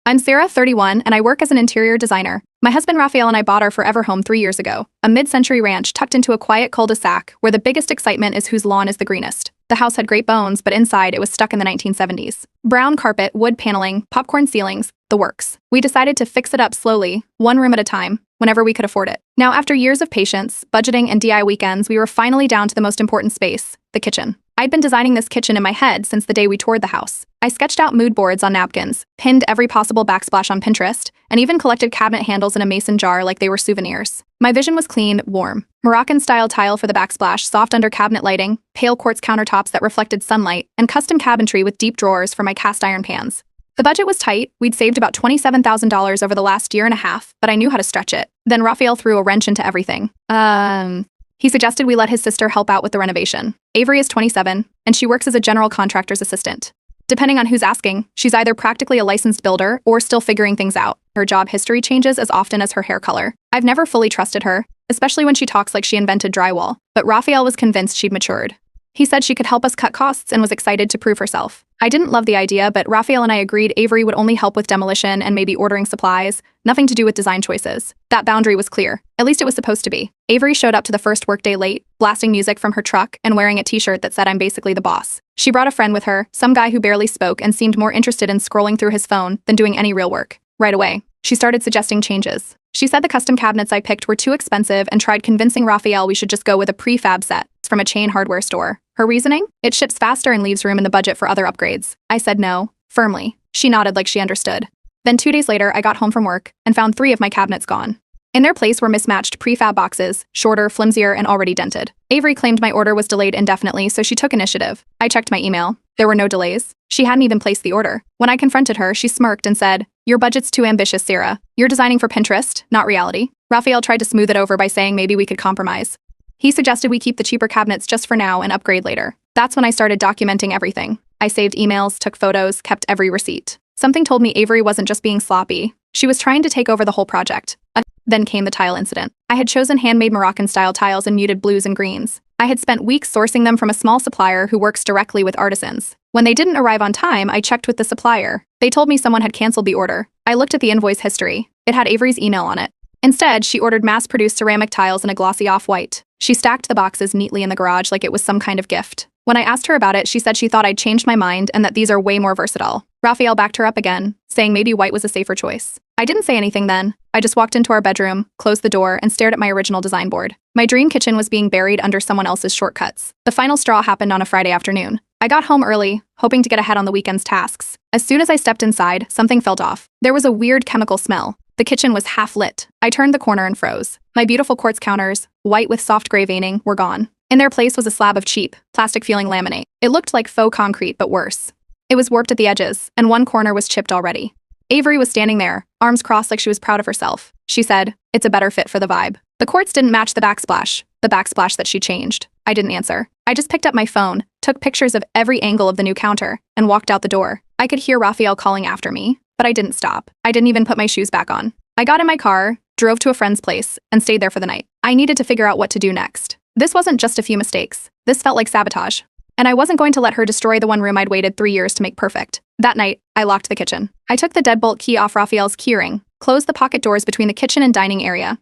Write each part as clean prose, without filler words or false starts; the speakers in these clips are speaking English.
I'm Sarah, 31, and I work as an interior designer. My husband Raphael and I bought our forever home 3 years ago, a mid-century ranch tucked into a quiet cul-de-sac where the biggest excitement is whose lawn is the greenest. The house had great bones, but inside it was stuck in the 1970s. Brown carpet, wood paneling, popcorn ceilings, the works. We decided to fix it up slowly, one room at a time, whenever we could afford it. Now, after years of patience, budgeting, and DIY weekends, we were finally down to the most important space, the kitchen. I'd been designing this kitchen in my head since the day we toured the house. I sketched out mood boards on napkins, pinned every possible backsplash on Pinterest, and even collected cabinet handles in a mason jar like they were souvenirs. My vision was clean, warm. Moroccan-style tile for the backsplash, soft under cabinet lighting, pale quartz countertops that reflected sunlight, and custom cabinetry with deep drawers for my cast iron pans. The budget was tight. We'd saved about $27,000 over the last year and a half, but I knew how to stretch it. Then Raphael threw a wrench into everything. He suggested we let his sister help out with the renovation. Avery is 27, and she works as a general contractor's assistant. Depending on who's asking, she's either practically a licensed builder or still figuring things out. Her job history changes as often as her hair color. I've never fully trusted her, especially when she talks like she invented drywall, but Raphael was convinced she'd matured. He said she could help us cut costs and was excited to prove herself. I didn't love the idea, but Raphael and I agreed Avery would only help with demolition and maybe ordering supplies, nothing to do with design choices. That boundary was clear. At least it was supposed to be. Avery showed up to the first workday late, blasting music from her truck and wearing a t-shirt that said I'm basically the boss. She brought a friend with her, some guy who barely spoke and seemed more interested in scrolling through his phone than doing any real work. Right away, she started suggesting changes. She said the custom cabinets I picked were too expensive and tried convincing Raphael we should just go with a prefab set from a chain hardware store. Her reasoning? It ships faster and leaves room in the budget for other upgrades. I said no, firmly. She nodded like she understood. Then 2 days later, I got home from work and found 3 of my cabinets gone. In their place were mismatched prefab boxes, shorter, flimsier, and already dented. Avery claimed my order was delayed indefinitely, so she took initiative. I checked my email. There were no delays. She hadn't even placed the order. When I confronted her, she smirked and said, "Your budget's too ambitious, Sarah. You're designing for Pinterest, not reality." Raphael tried to smooth it over by saying maybe we could compromise. He suggested we keep the cheaper cabinets just for now and upgrade later. That's when I started documenting everything. I saved emails, took photos, kept every receipt. Something told me Avery wasn't just being sloppy. She was trying to take over the whole project. Then came the tile incident. I had chosen handmade Moroccan-style tiles in muted blues and greens. I had spent weeks sourcing them from a small supplier who works directly with artisans. When they didn't arrive on time, I checked with the supplier. They told me someone had canceled the order. I looked at the invoice history. It had Avery's email on it. Instead, she ordered mass-produced ceramic tiles in a glossy off-white. She stacked the boxes neatly in the garage like it was some kind of gift. When I asked her about it, she said she thought I'd changed my mind and that these are way more versatile. Raphael backed her up again, saying maybe white was a safer choice. I didn't say anything then. I just walked into our bedroom, closed the door, and stared at my original design board. My dream kitchen was being buried under someone else's shortcuts. The final straw happened on a Friday afternoon. I got home early, hoping to get ahead on the weekend's tasks. As soon as I stepped inside, something felt off. There was a weird chemical smell. The kitchen was half lit. I turned the corner and froze. My beautiful quartz counters, white with soft gray veining, were gone. In their place was a slab of cheap, plastic-feeling laminate. It looked like faux concrete, but worse. It was warped at the edges, and one corner was chipped already. Avery was standing there, arms crossed like she was proud of herself. She said, "It's a better fit for the vibe." The quartz didn't match the backsplash that she changed. I didn't answer. I just picked up my phone, took pictures of every angle of the new counter, and walked out the door. I could hear Raphael calling after me, but I didn't stop. I didn't even put my shoes back on. I got in my car, drove to a friend's place, and stayed there for the night. I needed to figure out what to do next. This wasn't just a few mistakes. This felt like sabotage. And I wasn't going to let her destroy the one room I'd waited 3 years to make perfect. That night, I locked the kitchen. I took the deadbolt key off Raphael's keyring, closed the pocket doors between the kitchen and dining area,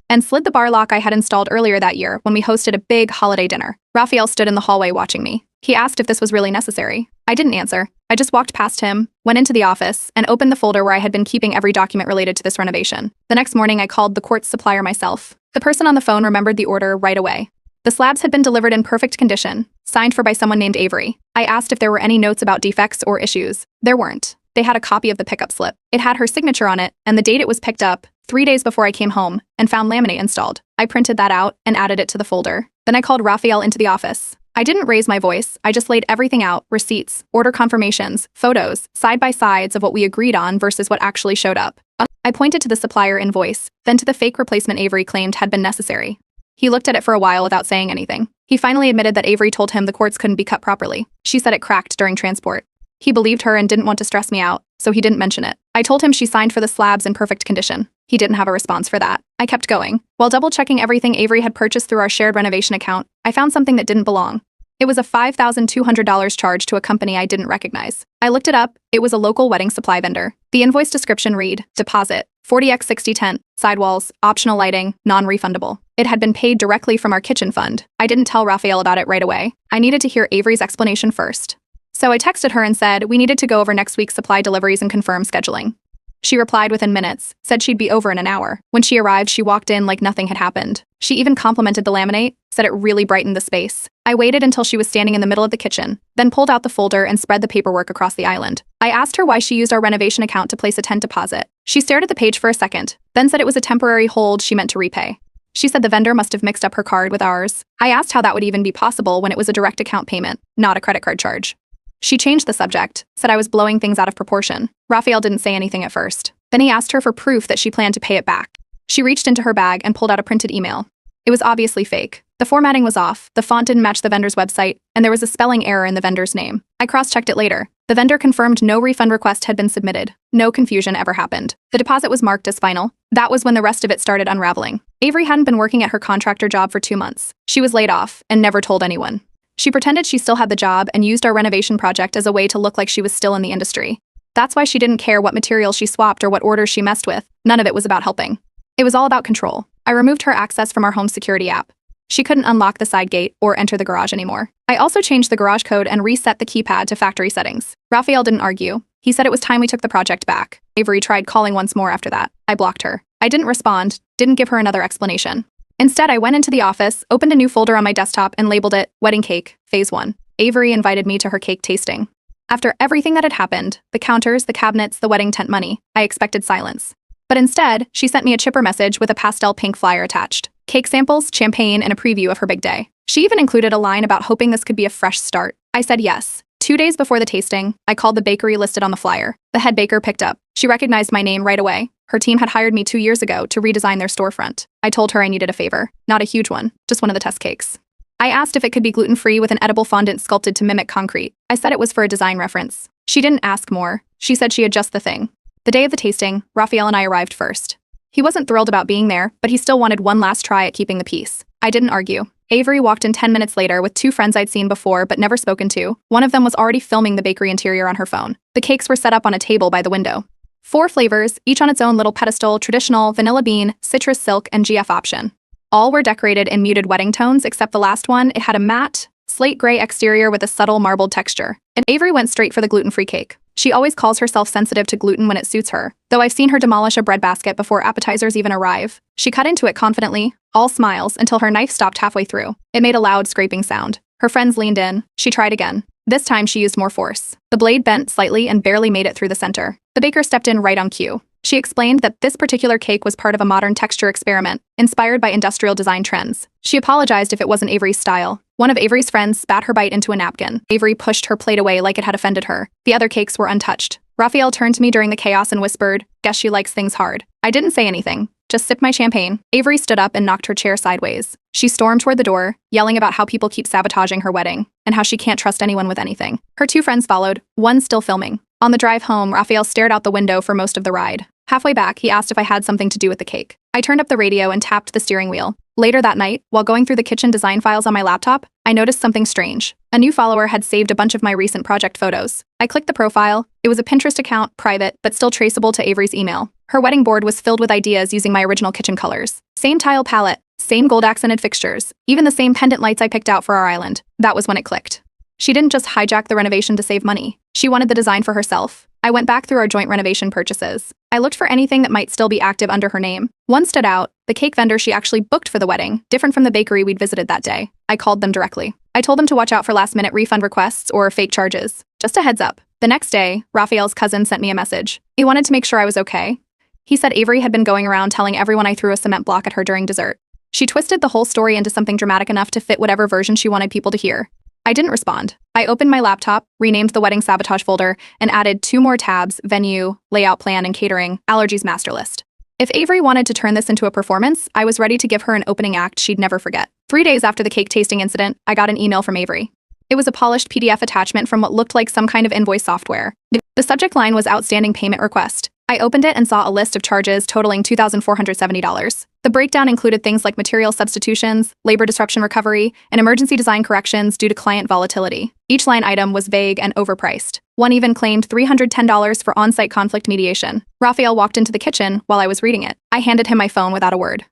and slid the bar lock I had installed earlier that year when we hosted a big holiday dinner. Raphael stood in the hallway watching me. He asked if this was really necessary. I didn't answer. I just walked past him, went into the office, and opened the folder where I had been keeping every document related to this renovation. The next morning, I called the quartz supplier myself. The person on the phone remembered the order right away. The slabs had been delivered in perfect condition, signed for by someone named Avery. I asked if there were any notes about defects or issues. There weren't. They had a copy of the pickup slip. It had her signature on it, and the date it was picked up, 3 days before I came home, and found laminate installed. I printed that out and added it to the folder. Then I called Raphael into the office. I didn't raise my voice. I just laid everything out, receipts, order confirmations, photos, side-by-sides of what we agreed on versus what actually showed up. I pointed to the supplier invoice, then to the fake replacement Avery claimed had been necessary. He looked at it for a while without saying anything. He finally admitted that Avery told him the quartz couldn't be cut properly. She said it cracked during transport. He believed her and didn't want to stress me out, so he didn't mention it. I told him she signed for the slabs in perfect condition. He didn't have a response for that. I kept going. While double-checking everything Avery had purchased through our shared renovation account, I found something that didn't belong. It was a $5,200 charge to a company I didn't recognize. I looked it up. It was a local wedding supply vendor. The invoice description read, deposit, 40x60 tent, sidewalls, optional lighting, non-refundable. It had been paid directly from our kitchen fund. I didn't tell Raphael about it right away. I needed to hear Avery's explanation first. So I texted her and said we needed to go over next week's supply deliveries and confirm scheduling. She replied within minutes, said she'd be over in an hour. When she arrived, she walked in like nothing had happened. She even complimented the laminate, said it really brightened the space. I waited until she was standing in the middle of the kitchen, then pulled out the folder and spread the paperwork across the island. I asked her why she used our renovation account to place a tent deposit. She stared at the page for a second, then said it was a temporary hold she meant to repay. She said the vendor must have mixed up her card with ours. I asked how that would even be possible when it was a direct account payment, not a credit card charge. She changed the subject, said I was blowing things out of proportion. Raphael didn't say anything at first. Then he asked her for proof that she planned to pay it back. She reached into her bag and pulled out a printed email. It was obviously fake. The formatting was off, the font didn't match the vendor's website, and there was a spelling error in the vendor's name. I cross-checked it later. The vendor confirmed no refund request had been submitted. No confusion ever happened. The deposit was marked as final. That was when the rest of it started unraveling. Avery hadn't been working at her contractor job for 2 months. She was laid off and never told anyone. She pretended she still had the job and used our renovation project as a way to look like she was still in the industry. That's why she didn't care what materials she swapped or what orders she messed with. None of it was about helping. It was all about control. I removed her access from our home security app. She couldn't unlock the side gate or enter the garage anymore. I also changed the garage code and reset the keypad to factory settings. Raphael didn't argue. He said it was time we took the project back. Avery tried calling once more after that. I blocked her. I didn't respond, didn't give her another explanation. Instead, I went into the office, opened a new folder on my desktop, and labeled it Wedding Cake, Phase 1. Avery invited me to her cake tasting. After everything that had happened, the counters, the cabinets, the wedding tent money, I expected silence. But instead, she sent me a chipper message with a pastel pink flyer attached. Cake samples, champagne, and a preview of her big day. She even included a line about hoping this could be a fresh start. I said yes. 2 days before the tasting, I called the bakery listed on the flyer. The head baker picked up. She recognized my name right away. Her team had hired me 2 years ago to redesign their storefront. I told her I needed a favor. Not a huge one, just one of the test cakes. I asked if it could be gluten-free with an edible fondant sculpted to mimic concrete. I said it was for a design reference. She didn't ask more. She said she had just the thing. The day of the tasting, Raphael and I arrived first. He wasn't thrilled about being there, but he still wanted one last try at keeping the peace. I didn't argue. Avery walked in 10 minutes later with 2 friends I'd seen before but never spoken to. One of them was already filming the bakery interior on her phone. The cakes were set up on a table by the window. 4 flavors, each on its own little pedestal: traditional, vanilla bean, citrus silk, and GF option. All were decorated in muted wedding tones, except the last one. It had a matte, slate gray exterior with a subtle marbled texture. And Avery went straight for the gluten-free cake. She always calls herself sensitive to gluten when it suits her, though I've seen her demolish a bread basket before appetizers even arrive. She cut into it confidently, all smiles, until her knife stopped halfway through. It made a loud scraping sound. Her friends leaned in. She tried again. This time she used more force. The blade bent slightly and barely made it through the center. The baker stepped in right on cue. She explained that this particular cake was part of a modern texture experiment, inspired by industrial design trends. She apologized if it wasn't Avery's style. One of Avery's friends spat her bite into a napkin. Avery pushed her plate away like it had offended her. The other cakes were untouched. Raphael turned to me during the chaos and whispered, "Guess she likes things hard." I didn't say anything, just sipped my champagne. Avery stood up and knocked her chair sideways. She stormed toward the door, yelling about how people keep sabotaging her wedding, and how she can't trust anyone with anything. Her 2 friends followed, one still filming. On the drive home, Raphael stared out the window for most of the ride. Halfway back, he asked if I had something to do with the cake. I turned up the radio and tapped the steering wheel. Later that night, while going through the kitchen design files on my laptop, I noticed something strange. A new follower had saved a bunch of my recent project photos. I clicked the profile. It was a Pinterest account, private, but still traceable to Avery's email. Her wedding board was filled with ideas using my original kitchen colors. Same tile palette, same gold-accented fixtures, even the same pendant lights I picked out for our island. That was when it clicked. She didn't just hijack the renovation to save money. She wanted the design for herself. I went back through our joint renovation purchases. I looked for anything that might still be active under her name. One stood out, the cake vendor she actually booked for the wedding, different from the bakery we'd visited that day. I called them directly. I told them to watch out for last-minute refund requests or fake charges. Just a heads up. The next day, Raphael's cousin sent me a message. He wanted to make sure I was okay. He said Avery had been going around telling everyone I threw a cement block at her during dessert. She twisted the whole story into something dramatic enough to fit whatever version she wanted people to hear. I didn't respond. I opened my laptop, renamed the wedding sabotage folder, and added 2 more tabs: venue, layout plan, and catering, allergies master list. If Avery wanted to turn this into a performance, I was ready to give her an opening act she'd never forget. 3 days after the cake tasting incident, I got an email from Avery. It was a polished PDF attachment from what looked like some kind of invoice software. The subject line was outstanding payment request. I opened it and saw a list of charges totaling $2,470. The breakdown included things like material substitutions, labor disruption recovery, and emergency design corrections due to client volatility. Each line item was vague and overpriced. One even claimed $310 for on-site conflict mediation. Raphael walked into the kitchen while I was reading it. I handed him my phone without a word.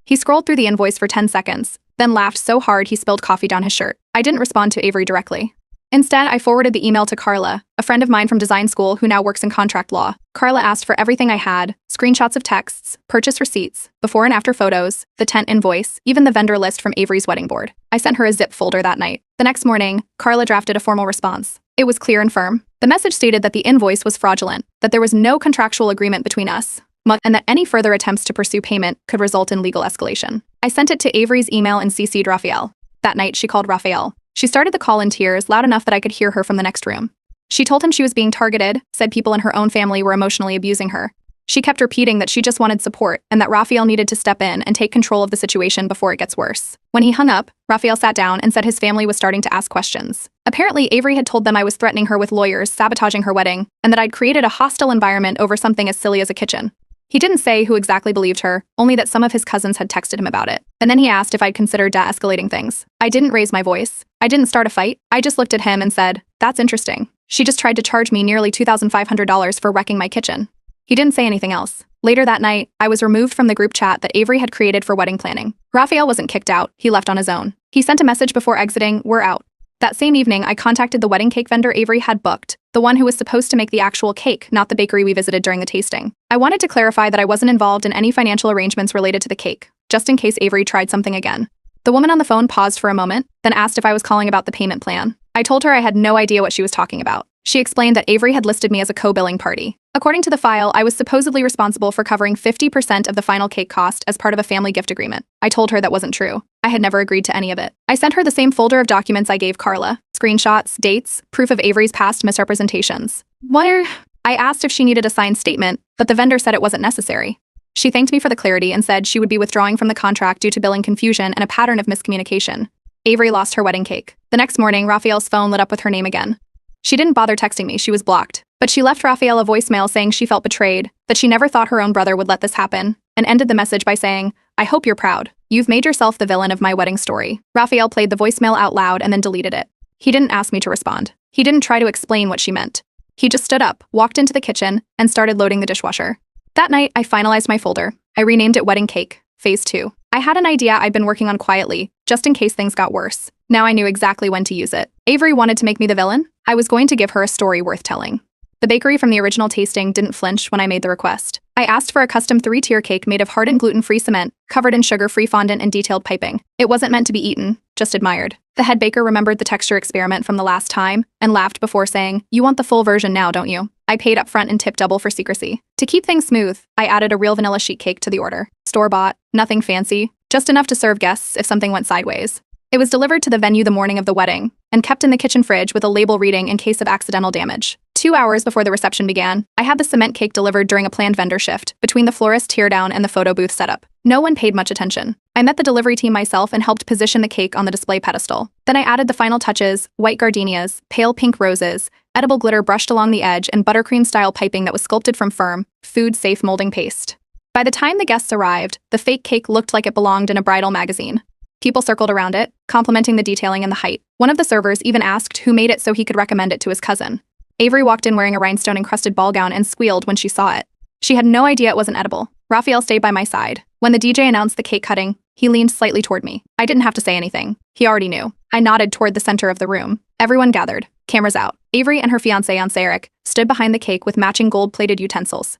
He scrolled through the invoice for 10 seconds, then laughed so hard he spilled coffee down his shirt. I didn't respond to Avery directly. Instead, I forwarded the email to Carla, a friend of mine from design school who now works in contract law. Carla asked for everything I had, screenshots of texts, purchase receipts, before and after photos, the tent invoice, even the vendor list from Avery's wedding board. I sent her a zip folder that night. The next morning, Carla drafted a formal response. It was clear and firm. The message stated that the invoice was fraudulent, that there was no contractual agreement between us, and that any further attempts to pursue payment could result in legal escalation. I sent it to Avery's email and CC'd Raphael. That night, she called Raphael. She started the call in tears, loud enough that I could hear her from the next room. She told him she was being targeted, said people in her own family were emotionally abusing her. She kept repeating that she just wanted support and that Raphael needed to step in and take control of the situation before it gets worse. When he hung up, Raphael sat down and said his family was starting to ask questions. Apparently, Avery had told them I was threatening her with lawyers, sabotaging her wedding, and that I'd created a hostile environment over something as silly as a kitchen. He didn't say who exactly believed her, only that some of his cousins had texted him about it. And then he asked if I'd considered de-escalating things. I didn't raise my voice. I didn't start a fight. I just looked at him and said, "That's interesting. She just tried to charge me nearly $2,500 for wrecking my kitchen." He didn't say anything else. Later that night, I was removed from the group chat that Avery had created for wedding planning. Raphael wasn't kicked out. He left on his own. He sent a message before exiting, "We're out." That same evening, I contacted the wedding cake vendor Avery had booked, the one who was supposed to make the actual cake, not the bakery we visited during the tasting. I wanted to clarify that I wasn't involved in any financial arrangements related to the cake, just in case Avery tried something again. The woman on the phone paused for a moment, then asked if I was calling about the payment plan. I told her I had no idea what she was talking about. She explained that Avery had listed me as a co-billing party. According to the file, I was supposedly responsible for covering 50% of the final cake cost as part of a family gift agreement. I told her that wasn't true. I had never agreed to any of it. I sent her the same folder of documents I gave Carla: screenshots, dates, proof of Avery's past misrepresentations. I asked if she needed a signed statement, but the vendor said it wasn't necessary. She thanked me for the clarity and said she would be withdrawing from the contract due to billing confusion and a pattern of miscommunication. Avery lost her wedding cake. The next morning, Raphael's phone lit up with her name again. She didn't bother texting me, she was blocked. But she left Raphael a voicemail saying she felt betrayed, that she never thought her own brother would let this happen, and ended the message by saying, "I hope you're proud. You've made yourself the villain of my wedding story." Raphael played the voicemail out loud and then deleted it. He didn't ask me to respond. He didn't try to explain what she meant. He just stood up, walked into the kitchen, and started loading the dishwasher. That night, I finalized my folder. I renamed it Wedding Cake, Phase 2. I had an idea I'd been working on quietly, just in case things got worse. Now I knew exactly when to use it. Avery wanted to make me the villain. I was going to give her a story worth telling. The bakery from the original tasting didn't flinch when I made the request. I asked for a custom 3-tier cake made of hardened gluten-free cement, covered in sugar-free fondant and detailed piping. It wasn't meant to be eaten, just admired. The head baker remembered the texture experiment from the last time and laughed before saying, "You want the full version now, don't you?" I paid up front and tipped double for secrecy. To keep things smooth, I added a real vanilla sheet cake to the order. Store-bought, nothing fancy, just enough to serve guests if something went sideways. It was delivered to the venue the morning of the wedding and kept in the kitchen fridge with a label reading in case of accidental damage. 2 hours before the reception began, I had the cement cake delivered during a planned vendor shift between the florist teardown and the photo booth setup. No one paid much attention. I met the delivery team myself and helped position the cake on the display pedestal. Then I added the final touches: white gardenias, pale pink roses, edible glitter brushed along the edge, and buttercream-style piping that was sculpted from firm, food-safe molding paste. By the time the guests arrived, the fake cake looked like it belonged in a bridal magazine. People circled around it, complimenting the detailing and the height. One of the servers even asked who made it so he could recommend it to his cousin. Avery walked in wearing a rhinestone-encrusted ball gown and squealed when she saw it. She had no idea it wasn't edible. Raphael stayed by my side. When the DJ announced the cake cutting, he leaned slightly toward me. I didn't have to say anything. He already knew. I nodded toward the center of the room. Everyone gathered. Cameras out. Avery and her fiancé, Eric, stood behind the cake with matching gold-plated utensils.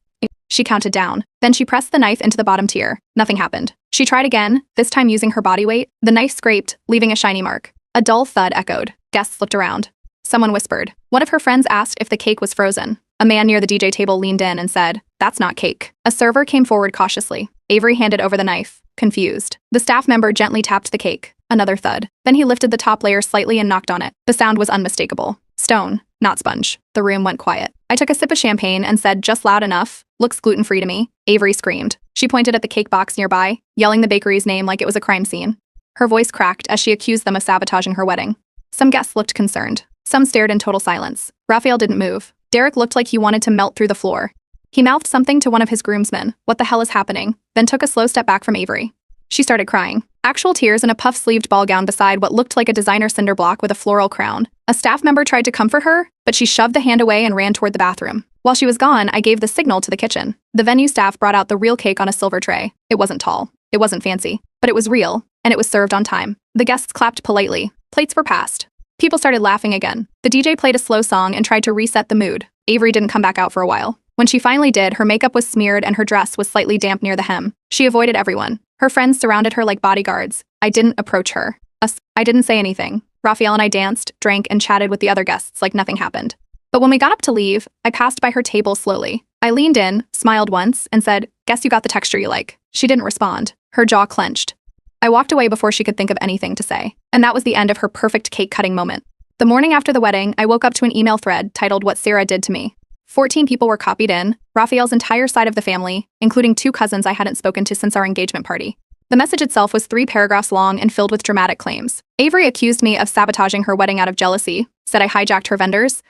She counted down. Then she pressed the knife into the bottom tier. Nothing happened. She tried again, this time using her body weight. The knife scraped, leaving a shiny mark. A dull thud echoed. Guests looked around. Someone whispered. One of her friends asked if the cake was frozen. A man near the DJ table leaned in and said, "That's not cake." A server came forward cautiously. Avery handed over the knife, confused. The staff member gently tapped the cake. Another thud. Then he lifted the top layer slightly and knocked on it. The sound was unmistakable. Stone, not sponge. The room went quiet. I took a sip of champagne and said, just loud enough, "Looks gluten-free to me." Avery screamed. She pointed at the cake box nearby, yelling the bakery's name like it was a crime scene. Her voice cracked as she accused them of sabotaging her wedding. Some guests looked concerned. Some stared in total silence. Raphael didn't move. Derek looked like he wanted to melt through the floor. He mouthed something to one of his groomsmen, "What the hell is happening?" then took a slow step back from Avery. She started crying. Actual tears in a puff-sleeved ball gown beside what looked like a designer cinder block with a floral crown. A staff member tried to comfort her, but she shoved the hand away and ran toward the bathroom. While she was gone, I gave the signal to the kitchen. The venue staff brought out the real cake on a silver tray. It wasn't tall. It wasn't fancy. But it was real, and it was served on time. The guests clapped politely. Plates were passed. People started laughing again. The DJ played a slow song and tried to reset the mood. Avery didn't come back out for a while. When she finally did, her makeup was smeared and her dress was slightly damp near the hem. She avoided everyone. Her friends surrounded her like bodyguards. I didn't approach her. I didn't say anything. Raphael and I danced, drank, and chatted with the other guests like nothing happened. But when we got up to leave, I passed by her table slowly. I leaned in, smiled once, and said, "Guess you got the texture you like." She didn't respond. Her jaw clenched. I walked away before she could think of anything to say. And that was the end of her perfect cake-cutting moment. The morning after the wedding, I woke up to an email thread titled "What Sarah Did to Me." 14 people were copied in, Raphael's entire side of the family, including 2 cousins I hadn't spoken to since our engagement party. The message itself was 3 paragraphs long and filled with dramatic claims. Avery accused me of sabotaging her wedding out of jealousy, said I hijacked her vendors,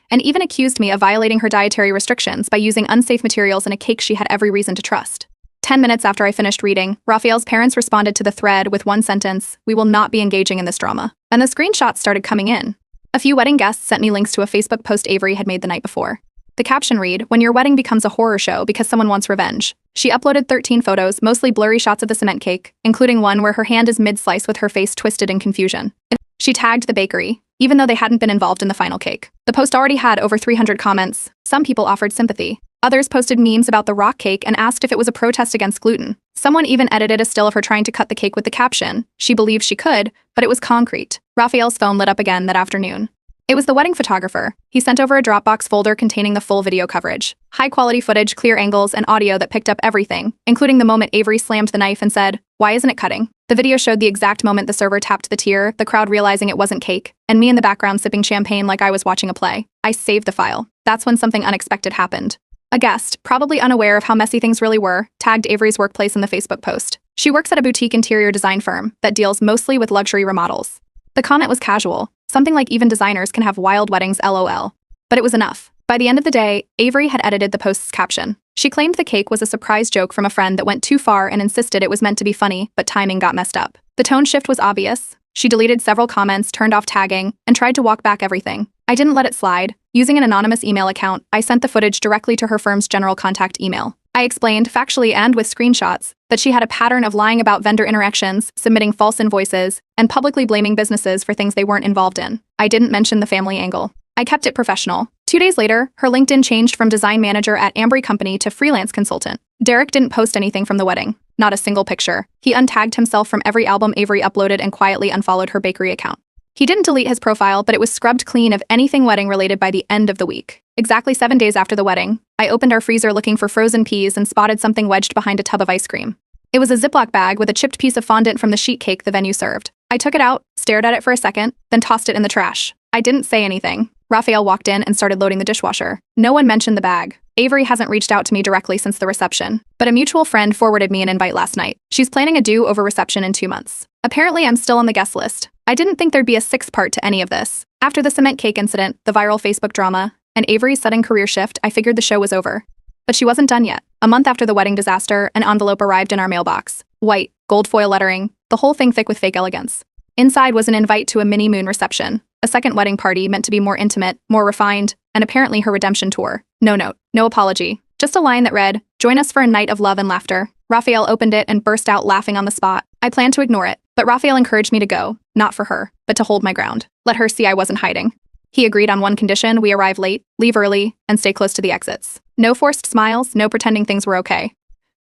and even accused me of violating her dietary restrictions by using unsafe materials in a cake she had every reason to trust. 10 minutes after I finished reading, Raphael's parents responded to the thread with one sentence, "We will not be engaging in this drama." And the screenshots started coming in. A few wedding guests sent me links to a Facebook post Avery had made the night before. The caption read, "When your wedding becomes a horror show because someone wants revenge." She uploaded 13 photos, mostly blurry shots of the cement cake, including one where her hand is mid-slice with her face twisted in confusion. She tagged the bakery, even though they hadn't been involved in the final cake. The post already had over 300 comments. Some people offered sympathy. Others posted memes about the rock cake and asked if it was a protest against gluten. Someone even edited a still of her trying to cut the cake with the caption, "She believed she could, but it was concrete." Raphael's phone lit up again that afternoon. It was the wedding photographer. He sent over a Dropbox folder containing the full video coverage. High-quality footage, clear angles, and audio that picked up everything, including the moment Avery slammed the knife and said, "Why isn't it cutting?" The video showed the exact moment the server tapped the tier, the crowd realizing it wasn't cake, and me in the background sipping champagne like I was watching a play. I saved the file. That's when something unexpected happened. A guest, probably unaware of how messy things really were, tagged Avery's workplace in the Facebook post. She works at a boutique interior design firm that deals mostly with luxury remodels. The comment was casual, something like "Even designers can have wild weddings, lol." But it was enough. By the end of the day, Avery had edited the post's caption. She claimed the cake was a surprise joke from a friend that went too far and insisted it was meant to be funny, but timing got messed up. The tone shift was obvious. She deleted several comments, turned off tagging, and tried to walk back everything. I didn't let it slide. Using an anonymous email account, I sent the footage directly to her firm's general contact email. I explained, factually and with screenshots, that she had a pattern of lying about vendor interactions, submitting false invoices, and publicly blaming businesses for things they weren't involved in. I didn't mention the family angle. I kept it professional. 2 days later, her LinkedIn changed from design manager at Ambry Company to freelance consultant. Derek didn't post anything from the wedding. Not a single picture. He untagged himself from every album Avery uploaded and quietly unfollowed her bakery account. He didn't delete his profile, but it was scrubbed clean of anything wedding-related by the end of the week. Exactly 7 days after the wedding, I opened our freezer looking for frozen peas and spotted something wedged behind a tub of ice cream. It was a Ziploc bag with a chipped piece of fondant from the sheet cake the venue served. I took it out, stared at it for a second, then tossed it in the trash. I didn't say anything. Raphael walked in and started loading the dishwasher. No one mentioned the bag. Avery hasn't reached out to me directly since the reception, but a mutual friend forwarded me an invite last night. She's planning a do-over reception in 2 months. Apparently, I'm still on the guest list. I didn't think there'd be a 6th part to any of this. After the cement cake incident, the viral Facebook drama, and Avery's sudden career shift, I figured the show was over. But she wasn't done yet. A month after the wedding disaster, an envelope arrived in our mailbox. White, gold foil lettering, the whole thing thick with fake elegance. Inside was an invite to a mini-moon reception, a second wedding party meant to be more intimate, more refined, and apparently her redemption tour. No note, no apology, just a line that read, "Join us for a night of love and laughter." Raphael opened it and burst out laughing on the spot. I planned to ignore it, but Raphael encouraged me to go, not for her, but to hold my ground. Let her see I wasn't hiding. He agreed on one condition: we arrive late, leave early, and stay close to the exits. No forced smiles, no pretending things were okay.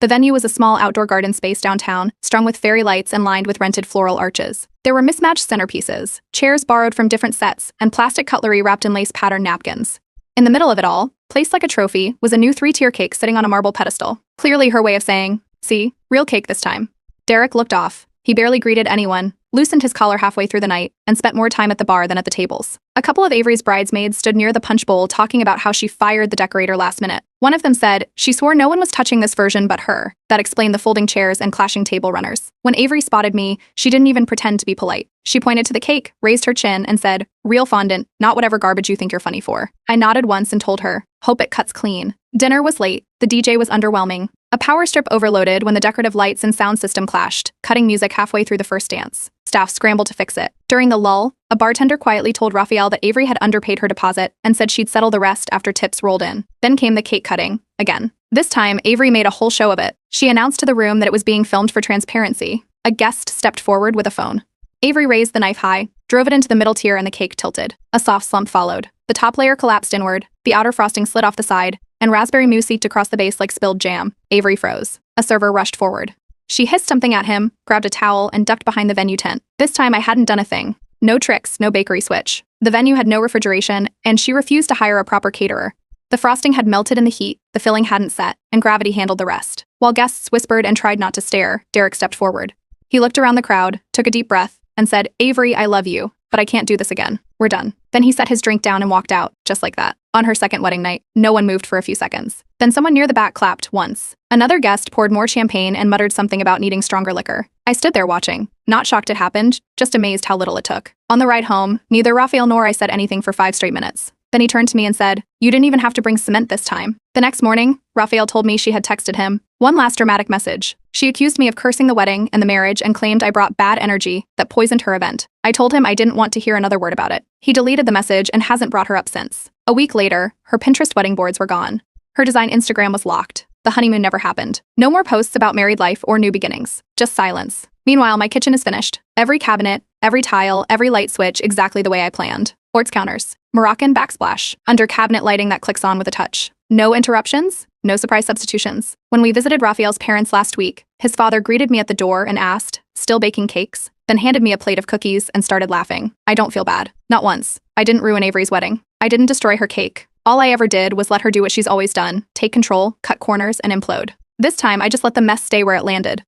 The venue was a small outdoor garden space downtown, strung with fairy lights and lined with rented floral arches. There were mismatched centerpieces, chairs borrowed from different sets, and plastic cutlery wrapped in lace-patterned napkins. In the middle of it all, placed like a trophy, was a new 3-tier cake sitting on a marble pedestal. Clearly her way of saying, "See, real cake this time." Derek looked off. He barely greeted anyone, loosened his collar halfway through the night, and spent more time at the bar than at the tables. A couple of Avery's bridesmaids stood near the punch bowl talking about how she fired the decorator last minute. One of them said, "She swore no one was touching this version but her." That explained the folding chairs and clashing table runners. When Avery spotted me, she didn't even pretend to be polite. She pointed to the cake, raised her chin, and said, "Real fondant, not whatever garbage you think you're funny for." I nodded once and told her, "Hope it cuts clean." Dinner was late. The DJ was underwhelming. A power strip overloaded when the decorative lights and sound system clashed, cutting music halfway through the first dance. Staff scrambled to fix it. During the lull, a bartender quietly told Raphael that Avery had underpaid her deposit and said she'd settle the rest after tips rolled in. Then came the cake cutting, again. This time, Avery made a whole show of it. She announced to the room that it was being filmed for transparency. A guest stepped forward with a phone. Avery raised the knife high, drove it into the middle tier, and the cake tilted. A soft slump followed. The top layer collapsed inward, the outer frosting slid off the side, and raspberry mousse seeped across the base like spilled jam. Avery froze. A server rushed forward. She hissed something at him, grabbed a towel, and ducked behind the venue tent. This time I hadn't done a thing. No tricks, no bakery switch. The venue had no refrigeration, and she refused to hire a proper caterer. The frosting had melted in the heat, the filling hadn't set, and gravity handled the rest. While guests whispered and tried not to stare, Derek stepped forward. He looked around the crowd, took a deep breath, and said, "Avery, I love you, but I can't do this again. We're done." Then he set his drink down and walked out, just like that. On her second wedding night, no one moved for a few seconds. Then someone near the back clapped once. Another guest poured more champagne and muttered something about needing stronger liquor. I stood there watching, not shocked it happened, just amazed how little it took. On the ride home, neither Raphael nor I said anything for 5 straight minutes. Then he turned to me and said, "You didn't even have to bring cement this time." The next morning, Raphael told me she had texted him one last dramatic message. She accused me of cursing the wedding and the marriage and claimed I brought bad energy that poisoned her event. I told him I didn't want to hear another word about it. He deleted the message and hasn't brought her up since. A week later, her Pinterest wedding boards were gone. Her design Instagram was locked. The honeymoon never happened. No more posts about married life or new beginnings. Just silence. Meanwhile, my kitchen is finished. Every cabinet, every tile, every light switch exactly the way I planned. Quartz counters. Moroccan backsplash. Under cabinet lighting that clicks on with a touch. No interruptions, no surprise substitutions. When we visited Raphael's parents last week, his father greeted me at the door and asked, "Still baking cakes?" Then handed me a plate of cookies and started laughing. I don't feel bad. Not once. I didn't ruin Avery's wedding. I didn't destroy her cake. All I ever did was let her do what she's always done, take control, cut corners, and implode. This time, I just let the mess stay where it landed.